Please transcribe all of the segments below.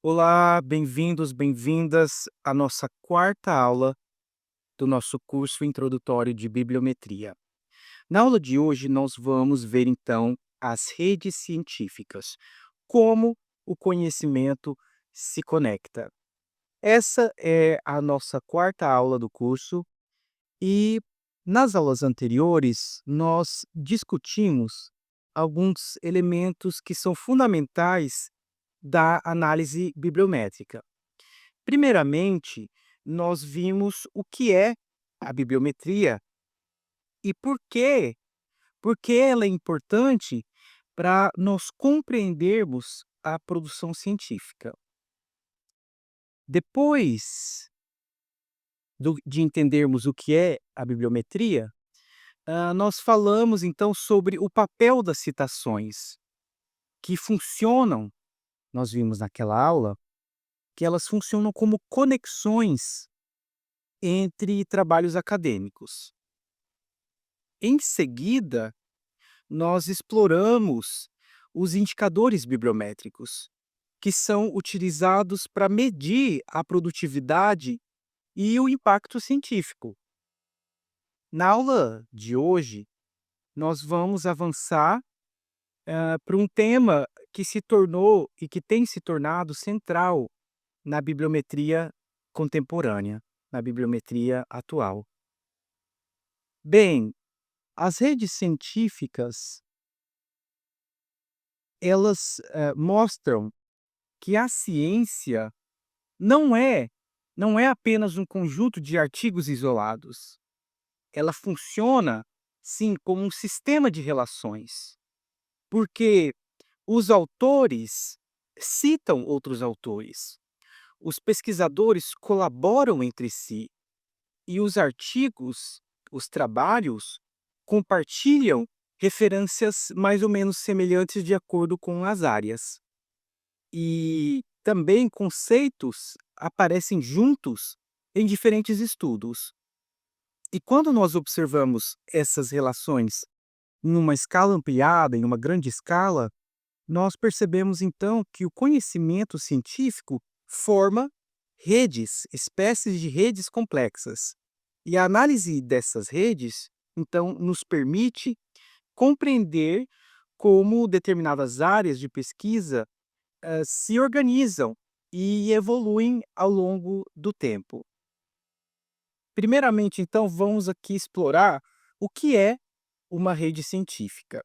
Olá, bem-vindos, bem-vindas à nossa quarta aula do nosso curso introdutório de bibliometria. Na aula de hoje, nós vamos ver então as redes científicas, como o conhecimento se conecta. Essa é a nossa quarta aula do curso e nas aulas anteriores nós discutimos alguns elementos que são fundamentais da análise bibliométrica. Primeiramente, nós vimos o que é a bibliometria e por que ela é importante para nós compreendermos a produção científica. Depois de entendermos o que é a bibliometria, nós falamos então sobre o papel das citações, que funcionam, nós vimos naquela aula, que elas funcionam como conexões entre trabalhos acadêmicos. Em seguida, nós exploramos os indicadores bibliométricos, que são utilizados para medir a produtividade e o impacto científico. Na aula de hoje, nós vamos avançar para um tema que se tornou e que tem se tornado central na bibliometria contemporânea, na bibliometria atual. Bem, as redes científicas, elas mostram que a ciência não é não é apenas um conjunto de artigos isolados. Ela funciona, sim, como um sistema de relações, porque os autores citam outros autores, os pesquisadores colaboram entre si e os artigos, os trabalhos, compartilham referências mais ou menos semelhantes de acordo com as áreas. E também conceitos aparecem juntos em diferentes estudos. E quando nós observamos essas relações numa escala ampliada, em uma grande escala, nós percebemos então que o conhecimento científico forma redes, espécies de redes complexas. E a análise dessas redes, então, nos permite compreender como determinadas áreas de pesquisa se organizam e evoluem ao longo do tempo. Primeiramente, então, vamos aqui explorar o que é uma rede científica.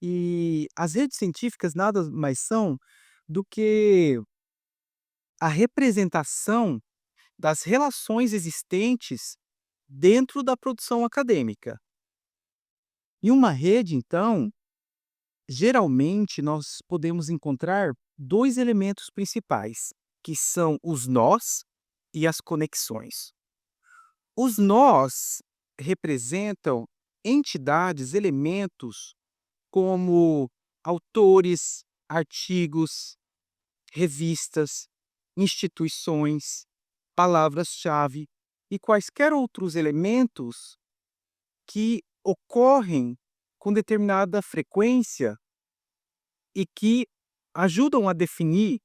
E as redes científicas nada mais são do que a representação das relações existentes dentro da produção acadêmica. Em uma rede, então, geralmente nós podemos encontrar dois elementos principais, que são os nós e as conexões. Os nós representam entidades, elementos como autores, artigos, revistas, instituições, palavras-chave e quaisquer outros elementos que ocorrem com determinada frequência e que ajudam a definir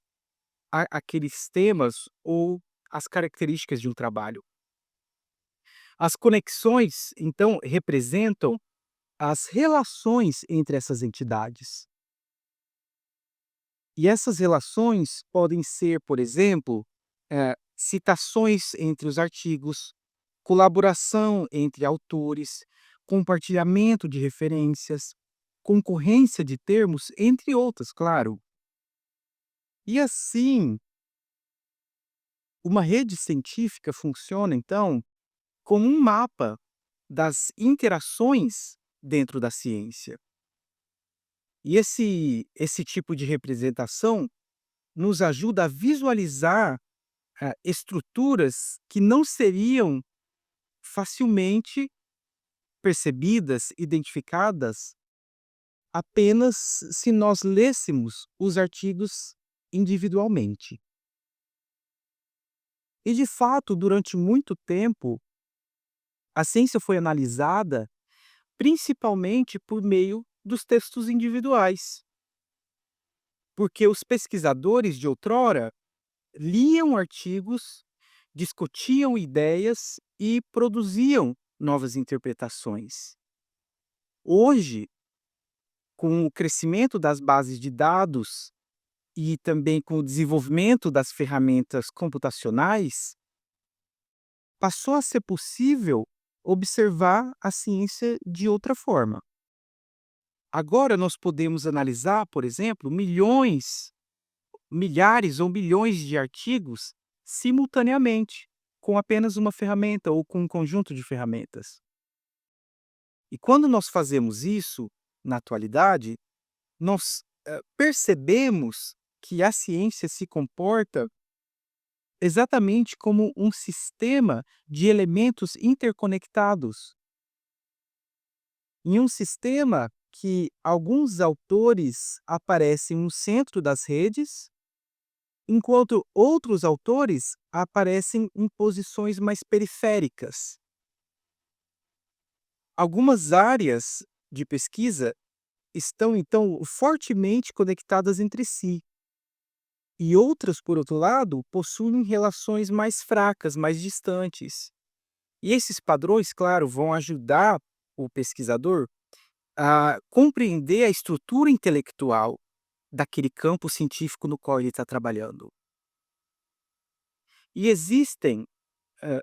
aqueles temas ou as características de um trabalho. As conexões, então, representam as relações entre essas entidades. E essas relações podem ser, por exemplo, citações entre os artigos, colaboração entre autores, compartilhamento de referências, concorrência de termos, entre outras, claro. E assim, uma rede científica funciona, então, como um mapa das interações dentro da ciência. E esse tipo de representação nos ajuda a visualizar estruturas que não seriam facilmente percebidas, identificadas, apenas se nós lêssemos os artigos individualmente. E, de fato, durante muito tempo, a ciência foi analisada principalmente por meio dos textos individuais. porque os pesquisadores de outrora liam artigos, discutiam ideias e produziam novas interpretações. Hoje, com o crescimento das bases de dados e também com o desenvolvimento das ferramentas computacionais, passou a ser possível observar a ciência de outra forma. Agora nós podemos analisar, por exemplo, milhares ou milhões de artigos simultaneamente, com apenas uma ferramenta ou com um conjunto de ferramentas. E quando nós fazemos isso, na atualidade, nós percebemos que a ciência se comporta exatamente como um sistema de elementos interconectados. Em um sistema que alguns autores aparecem no centro das redes, enquanto outros autores aparecem em posições mais periféricas. Algumas áreas de pesquisa estão, então, fortemente conectadas entre si, e outras, por outro lado, possuem relações mais fracas, mais distantes. E esses padrões, claro, vão ajudar o pesquisador a compreender a estrutura intelectual daquele campo científico no qual ele está trabalhando. E existem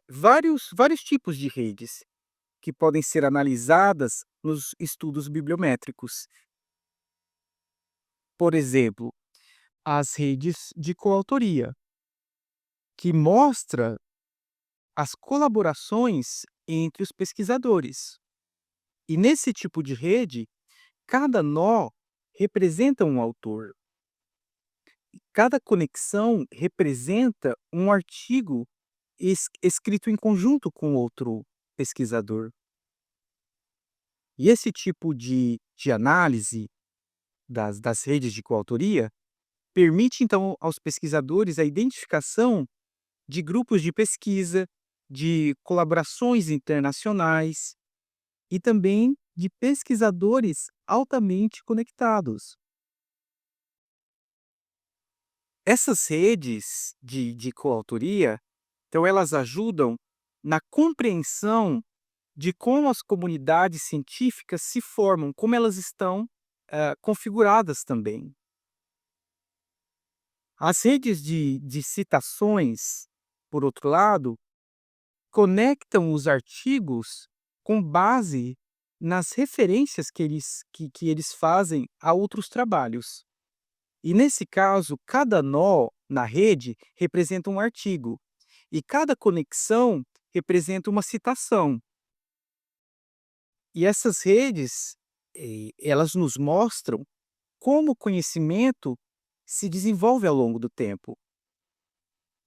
vários tipos de redes que podem ser analisadas nos estudos bibliométricos. Por exemplo, as redes de coautoria, que mostra as colaborações entre os pesquisadores. E nesse tipo de rede, cada nó representa um autor. Cada conexão representa um artigo escrito em conjunto com outro pesquisador. E esse tipo de análise das redes de coautoria permite, então, aos pesquisadores a identificação de grupos de pesquisa, de colaborações internacionais e também de pesquisadores altamente conectados. Essas redes de coautoria, então, elas ajudam na compreensão de como as comunidades científicas se formam, como elas estão configuradas também. As redes de citações, por outro lado, conectam os artigos com base nas referências que eles fazem a outros trabalhos. E nesse caso, cada nó na rede representa um artigo, e cada conexão representa uma citação. E essas redes, elas nos mostram como o conhecimento se desenvolve ao longo do tempo.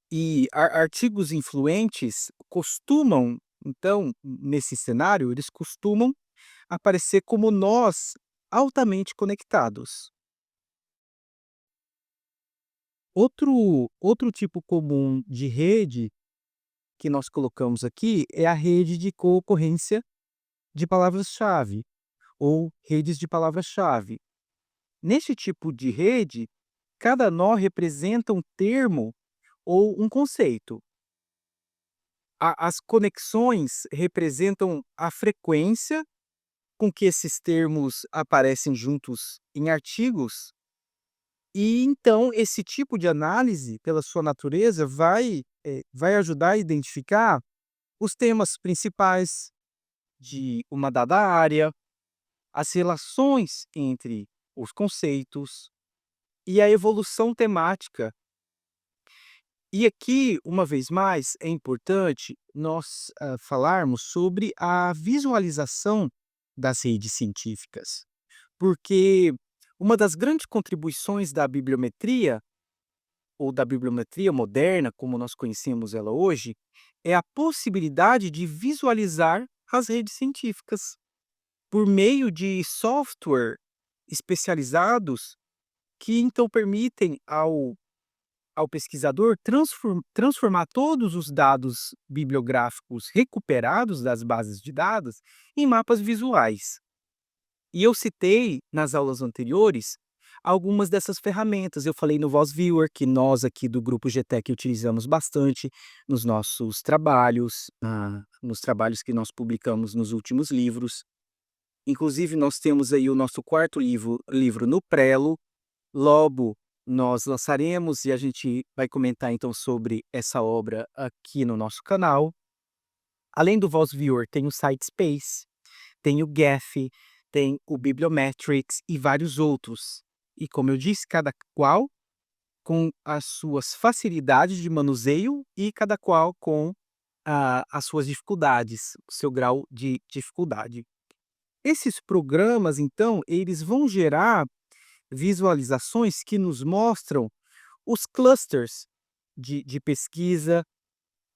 E artigos influentes costumam, então, nesse cenário, eles costumam aparecer como nós altamente conectados. Outro tipo comum de rede que nós colocamos aqui é a rede de concorrência de palavras-chave, ou redes de palavras-chave. Nesse tipo de rede, cada nó representa um termo ou um conceito. As conexões representam a frequência com que esses termos aparecem juntos em artigos, e então esse tipo de análise, pela sua natureza, vai ajudar a identificar os temas principais de uma dada área, as relações entre os conceitos e a evolução temática. E aqui, uma vez mais, é importante nós falarmos sobre a visualização das redes científicas, porque uma das grandes contribuições da bibliometria, ou da bibliometria moderna, como nós conhecemos ela hoje, é a possibilidade de visualizar as redes científicas por meio de software especializados que então permitem ao pesquisador transformar todos os dados bibliográficos recuperados das bases de dados em mapas visuais. E eu citei nas aulas anteriores algumas dessas ferramentas. Eu falei no Voz Viewer, que nós aqui do grupo GTEC utilizamos bastante nos nossos trabalhos, nos trabalhos que nós publicamos nos últimos livros. Inclusive, nós temos aí o nosso quarto livro no prelo. Logo, nós lançaremos e a gente vai comentar então sobre essa obra aqui no nosso canal. Além do Voz Viewer, tem o SiteSpace, tem o Gephi, tem o Bibliometrics e vários outros. E como eu disse, cada qual com as suas facilidades de manuseio e cada qual com as suas dificuldades, o seu grau de dificuldade. Esses programas, então, eles vão gerar visualizações que nos mostram os clusters de pesquisa,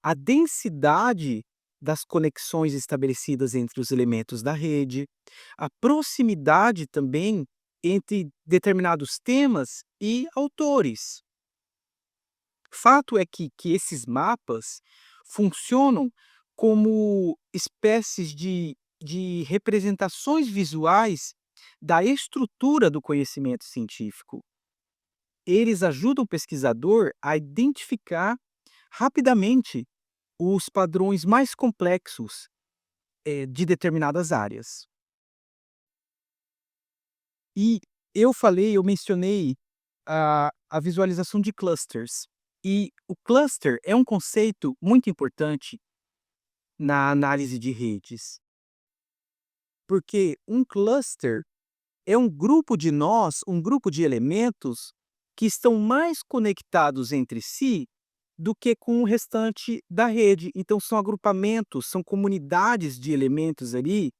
a densidade das conexões estabelecidas entre os elementos da rede, a proximidade também entre determinados temas e autores. Fato é que esses mapas funcionam como espécies de representações visuais da estrutura do conhecimento científico. Eles ajudam o pesquisador a identificar rapidamente os padrões mais complexos, de determinadas áreas. E eu mencionei a visualização de clusters. E o cluster é um conceito muito importante na análise de redes, porque um cluster é um grupo de nós, um grupo de elementos que estão mais conectados entre si do que com o restante da rede. Então são agrupamentos, são comunidades de elementos ali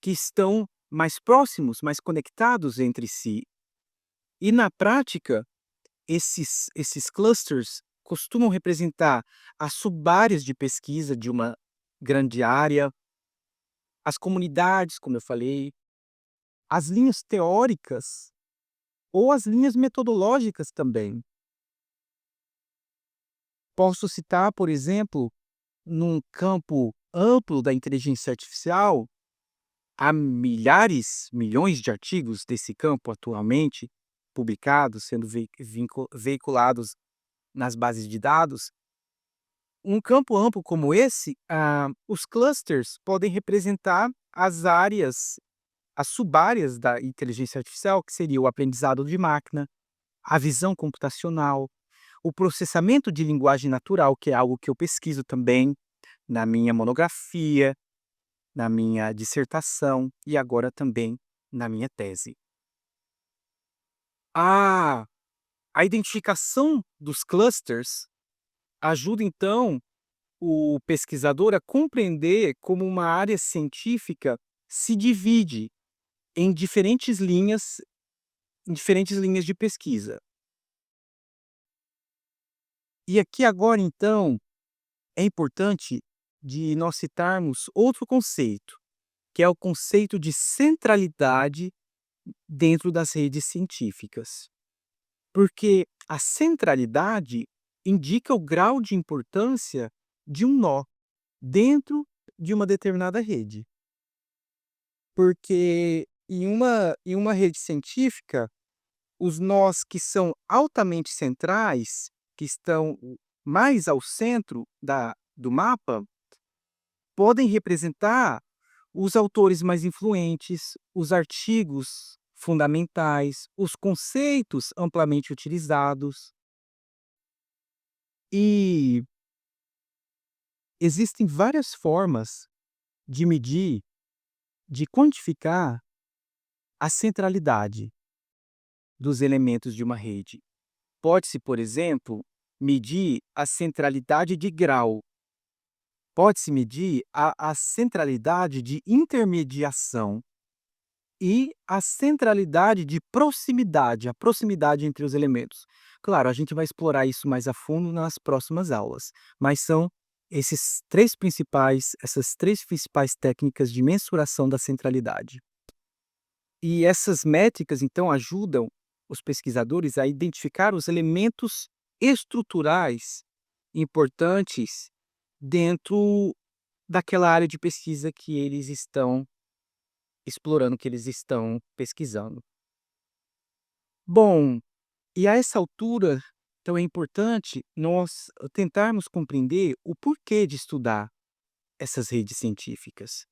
que estão mais próximos, mais conectados entre si. E na prática, esses clusters costumam representar as subáreas de pesquisa de uma grande área, as comunidades, como eu falei, as linhas teóricas ou as linhas metodológicas também. Posso citar, por exemplo, num campo amplo da inteligência artificial, há milhares, milhões de artigos desse campo atualmente publicados, sendo veiculados nas bases de dados. Um campo amplo como esse, os clusters podem representar as áreas, as subáreas da inteligência artificial, que seria o aprendizado de máquina, a visão computacional, o processamento de linguagem natural, que é algo que eu pesquiso também na minha monografia, na minha dissertação e agora também na minha tese. A, a identificação dos clusters ajuda, então, o pesquisador a compreender como uma área científica se divide em diferentes linhas de pesquisa. E aqui agora, então, é importante de nós citarmos outro conceito, que é o conceito de centralidade dentro das redes científicas. Porque a centralidade indica o grau de importância de um nó dentro de uma determinada rede. Porque em uma rede científica, os nós que são altamente centrais, que estão mais ao centro do mapa, podem representar os autores mais influentes, os artigos fundamentais, os conceitos amplamente utilizados. E existem várias formas de medir, de quantificar a centralidade dos elementos de uma rede. Pode-se, por exemplo, medir a centralidade de grau. Pode-se medir a centralidade de intermediação e a centralidade de proximidade, a proximidade entre os elementos. Claro, a gente vai explorar isso mais a fundo nas próximas aulas, mas são essas três principais técnicas de mensuração da centralidade. E essas métricas, então, ajudam os pesquisadores a identificar os elementos estruturais importantes dentro daquela área de pesquisa que eles estão explorando, que eles estão pesquisando. Bom, e a essa altura, então é importante nós tentarmos compreender o porquê de estudar essas redes científicas,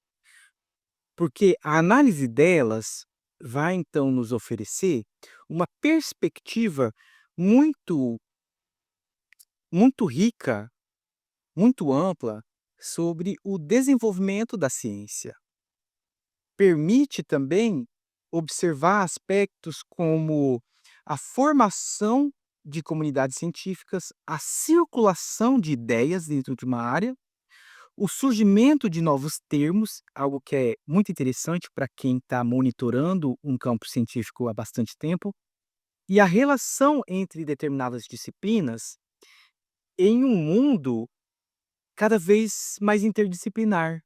porque a análise delas vai então nos oferecer uma perspectiva muito, muito rica, muito ampla sobre o desenvolvimento da ciência. Permite também observar aspectos como a formação de comunidades científicas, a circulação de ideias dentro de uma área, o surgimento de novos termos, algo que é muito interessante para quem está monitorando um campo científico há bastante tempo, e a relação entre determinadas disciplinas em um mundo cada vez mais interdisciplinar.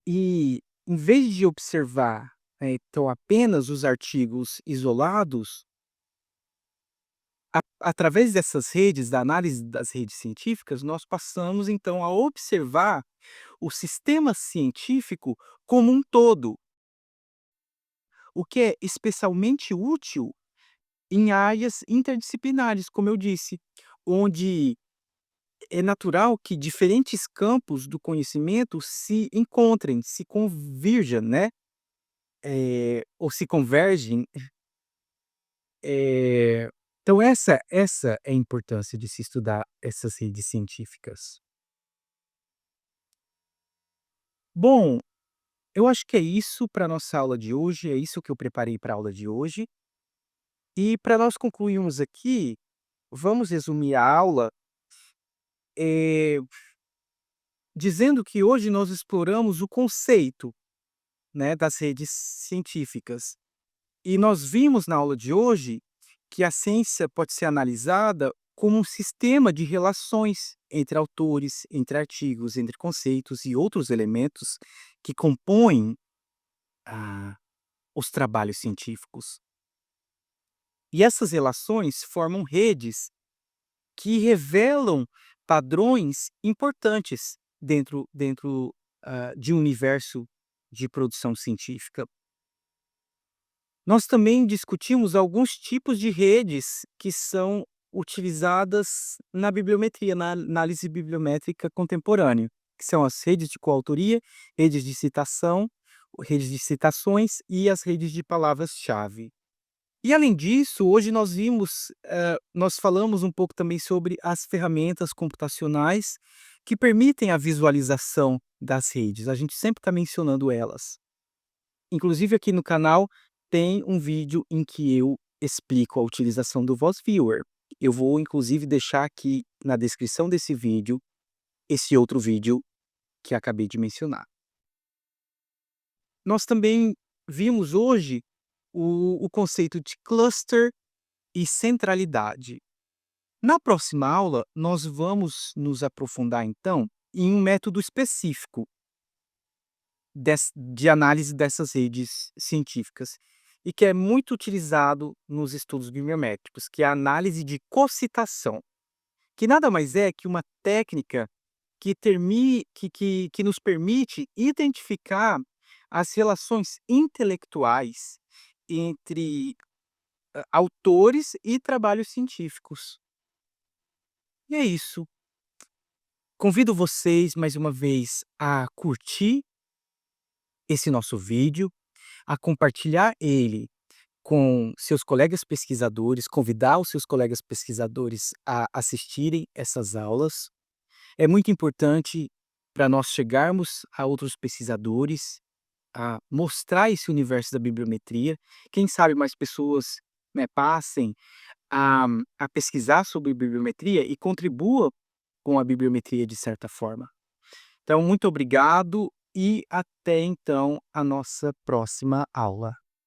E, em vez de observar, então apenas os artigos isolados, através dessas redes, da análise das redes científicas, nós passamos então a observar o sistema científico como um todo, o que é especialmente útil em áreas interdisciplinares, como eu disse, onde é natural que diferentes campos do conhecimento se encontrem, se convirjam, né, ou se convergem. Então essa é a importância de se estudar essas redes científicas. Bom, eu acho que é isso para nossa aula de hoje, é isso que eu preparei para a aula de hoje. E para nós concluirmos aqui, vamos resumir a aula, eh, dizendo que hoje nós exploramos o conceito, né, das redes científicas. E nós vimos na aula de hoje que a ciência pode ser analisada como um sistema de relações entre autores, entre artigos, entre conceitos e outros elementos que compõem ah, os trabalhos científicos. E essas relações formam redes que revelam padrões importantes dentro de um universo de produção científica. Nós também discutimos alguns tipos de redes que são utilizadas na bibliometria, na análise bibliométrica contemporânea, que são as redes de coautoria, redes de citação, redes de citações e as redes de palavras-chave. E além disso, hoje nós falamos um pouco também sobre as ferramentas computacionais que permitem a visualização das redes. A gente sempre está mencionando elas. Inclusive aqui no canal tem um vídeo em que eu explico a utilização do Voz Viewer. Eu vou inclusive deixar aqui na descrição desse vídeo, esse outro vídeo que acabei de mencionar. Nós também vimos hoje o conceito de cluster e centralidade. Na próxima aula, nós vamos nos aprofundar então em um método específico de análise dessas redes científicas e que é muito utilizado nos estudos bibliométricos, que é a análise de cocitação, que nada mais é que uma técnica que nos permite identificar as relações intelectuais entre autores e trabalhos científicos. E é isso. Convido vocês mais uma vez a curtir esse nosso vídeo, a compartilhar ele com seus colegas pesquisadores, convidar os seus colegas pesquisadores a assistirem essas aulas. É muito importante para nós chegarmos a outros pesquisadores, a mostrar esse universo da bibliometria. Quem sabe mais pessoas, né, passem a a pesquisar sobre bibliometria e contribuam com a bibliometria de certa forma. Então, muito obrigado e até então a nossa próxima aula.